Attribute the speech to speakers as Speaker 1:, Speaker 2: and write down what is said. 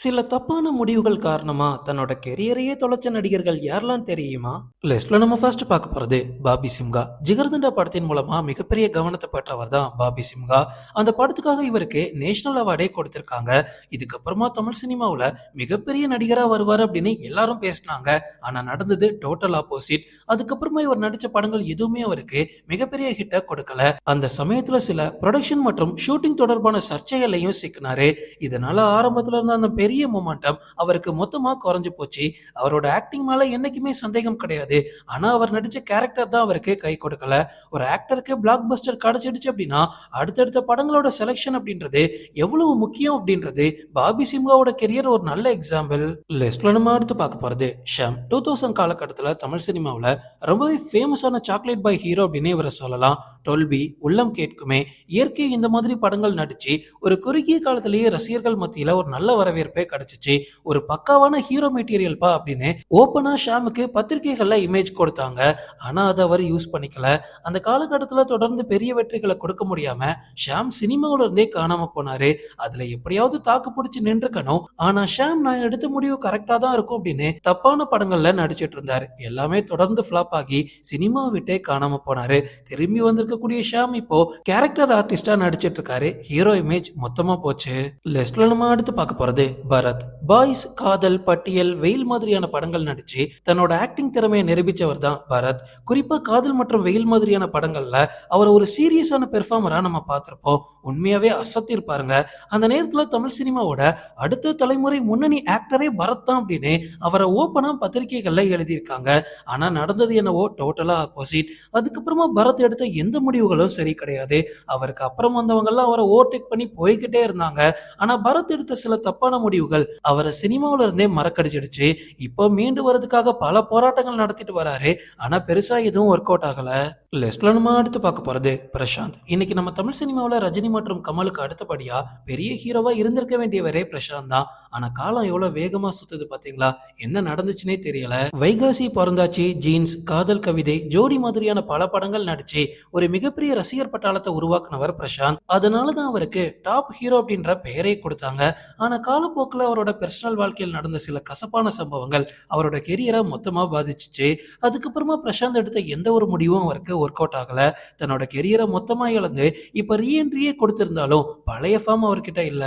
Speaker 1: சில தப்பான முடிவுகள் காரணமா தன்னோட கெரியரையே தொலைச்ச நடிகர்கள் யாரெல்லாம் தெரியுமா? லிஸ்ட்ல நம்ம ஃபர்ஸ்ட் பார்க்க போறது பாபி சிம்ஹா. ஜிகர்தண்டா படத்தின் மூலமா மிகப்பெரிய கவனத்தை பெற்றவர் தான் பாபி சிம்ஹா. அந்த படத்துக்காக இவருக்கு நேஷனல் அவார்டே கொடுத்திருக்காங்க. இதுக்கப்புறமா தமிழ் சினிமாவுல மிகப்பெரிய நடிகரா வருவார் அப்படின்னு எல்லாரும் பேசினாங்க. ஆனா நடந்தது டோட்டல் ஆப்போசிட். அதுக்கப்புறமா இவர் நடிச்ச படங்கள் எதுவுமே அவருக்கு மிகப்பெரிய ஹிட்டை கொடுக்கல. அந்த சமயத்துல சில ப்ரொடக்ஷன் மற்றும் ஷூட்டிங் தொடர்பான சர்ச்சைகளையும் சிக்கினாரு. இதனால ஆரம்பத்துல இருந்த அந்த பெரிய மொமெண்டம் அவருக்கு மொத்தமா குறைஞ்சு போச்சு. அவரோட ஆக்டிங் மேல என்னைக்குமே சந்தேகம் கிடையாது. ஆனா அவர் நடிச்ச கேரக்டர் தான் அவருக்கு கை கொடுக்கல. ஒரு ஆக்டருக்கு பிளாக் பஸ்டர் கிடைச்சிடுச்சு அப்படின்னா அடுத்தடுத்த படங்களோட செலெக்ஷன் அப்படின்றது எவ்வளவு முக்கியம் அப்படின்றது பாபி சிம்ஹாவோட கெரியர் ஒரு நல்ல எக்ஸாம்பிள். லிஸ்ட்ல நம்ம அடுத்து பார்க்க போறது ஷாம். 2000 காலகட்டத்தில் தமிழ் சினிமாவில் ரொம்பவே ஃபேமஸான சாக்லேட் பாய் ஹீரோ அப்படின்னு இவரை சொல்லலாம். டொல்பி, உள்ளம் கேட்குமே, இயற்கை இந்த மாதிரி படங்கள் நடிச்சு ஒரு குறுகிய காலத்திலேயே ரசிகர்கள் மத்தியில ஒரு நல்ல வரவேற்பே கிடைச்சிச்சு. ஒரு பக்காவான ஹீரோ மெட்டீரியல் பா அப்படின்னு ஓப்பனா ஷாமுக்கு பத்திரிகைகள்ல இமேஜ் கொடுத்தாங்க. ஆனா அதை அவர் யூஸ் பண்ணிக்கல. அந்த காலகட்டத்தில் தொடர்ந்து பெரிய வெற்றிகளை கொடுக்க முடியாம ஷாம் சினிமாவில இருந்தே காணாம போனாரு. அதுல எப்படியாவது தாக்கு பிடிச்சு நின்றுக்கணும். ஆனா ஷாம் நான் எடுத்த முடிவு கரெக்டா தான் இருக்கும் அப்படின்னு தப்பான படங்கள்ல நடிச்சிட்டு இருந்தாரு. எல்லாமே தொடர்ந்து ஃபிளாப் ஆகி சினிமா விட்டே காணாம போனாரு. திரும்பி வந்திருக்கக்கூடிய ஷாம் இப்போ கேரக்டர் ஆர்டிஸ்டா நடிச்சிட்டு இருக்காரு. ஹீரோ இமேஜ் மொத்தமா போச்சு. லிஸ்ட்ல நம்ம அடுத்து பார்க்க போறது பரத். பாய்ஸ், காதல், பட்டியல், வெயில் மாதிரியான படங்கள் நடிச்சு தன்னோட ஆக்டிங் திறமையை நிரூபிச்சவர் தான் பரத். குறிப்பா காதல் மற்றும் வெயில் மாதிரியான படங்கள்ல அவர் ஒரு சீரியஸான பெர்ஃபார்மரா நம்ம பார்த்திருப்போம். உண்மையாவே அசத்தி இருப்பாருங்க. அந்த நேரத்துல தமிழ் சினிமாவோட அடுத்த தலைமுறை முன்னணி ஆக்டரே பரத் தான் அப்படின்னு அவரை ஓப்பனா பத்திரிகைகள்ல எழுதியிருக்காங்க. ஆனா நடந்தது என்னவோ டோட்டலா ஆப்போசிட். அதுக்கப்புறமா பரத் எடுத்த எந்த முடிவுகளும் சரி கிடையாது. அவருக்கு அப்புறம் வந்தவங்க எல்லாம் அவரை ஓவர்டேக் பண்ணி போய்கிட்டே இருந்தாங்க. ஆனா பரத் எடுத்த சில தப்பான முடிவுகள் அவரை சினிமாவில இருந்தே மறக்கடிச்சிடுச்சு. இப்போ மீண்டு வரதுக்காக பல போராட்டங்கள் நடத்திட்டு வராரு. ஆனா பெருசா எதுவும் ஒர்க் அவுட் ஆகல. லிஸ்ட்ல நம்ம அடுத்து பார்க்க போறது பிரசாந்த். இன்னைக்கு நம்ம தமிழ் சினிமாவில் ரஜினி மற்றும் கமலுக்கு அடுத்தபடியா பெரிய ஹீரோவா இருந்திருக்க வேண்டியவரே பிரசாந்த் தான். ஆனா காலம் எவ்வளவு வேகமா சுத்துது பாத்தீங்களா? என்ன நடந்துச்சுன்னே தெரியல. வைகாசி பிறந்தாச்சு, ஜீன்ஸ், காதல் கவிதை, ஜோடி மாதிரியான பல படங்கள் நடிச்சு ஒரு மிகப்பெரிய ரசிகர் பட்டாளத்தை உருவாக்குனவர் பிரசாந்த். அதனாலதான் அவருக்கு டாப் ஹீரோ அப்படின்ற பெயரை கொடுத்தாங்க. ஆனா காலப்போக்கில் அவரோட பர்சனல் வாழ்க்கையில் நடந்த சில கசப்பான சம்பவங்கள் அவரோட கெரியரை மொத்தமா பாதிச்சுச்சு. அதுக்கப்புறமா பிரசாந்த் எடுத்த எந்த ஒரு முடிவும் அவருக்கு ஒர்க் அவுட் ஆகல. தன்னோட கெரியரை மொத்தமா இழந்து இப்ப ரீஎன்ட்ரியே கொடுத்திருந்தாலும் பழைய ஃபார்ம் அவர்கிட்ட இல்ல.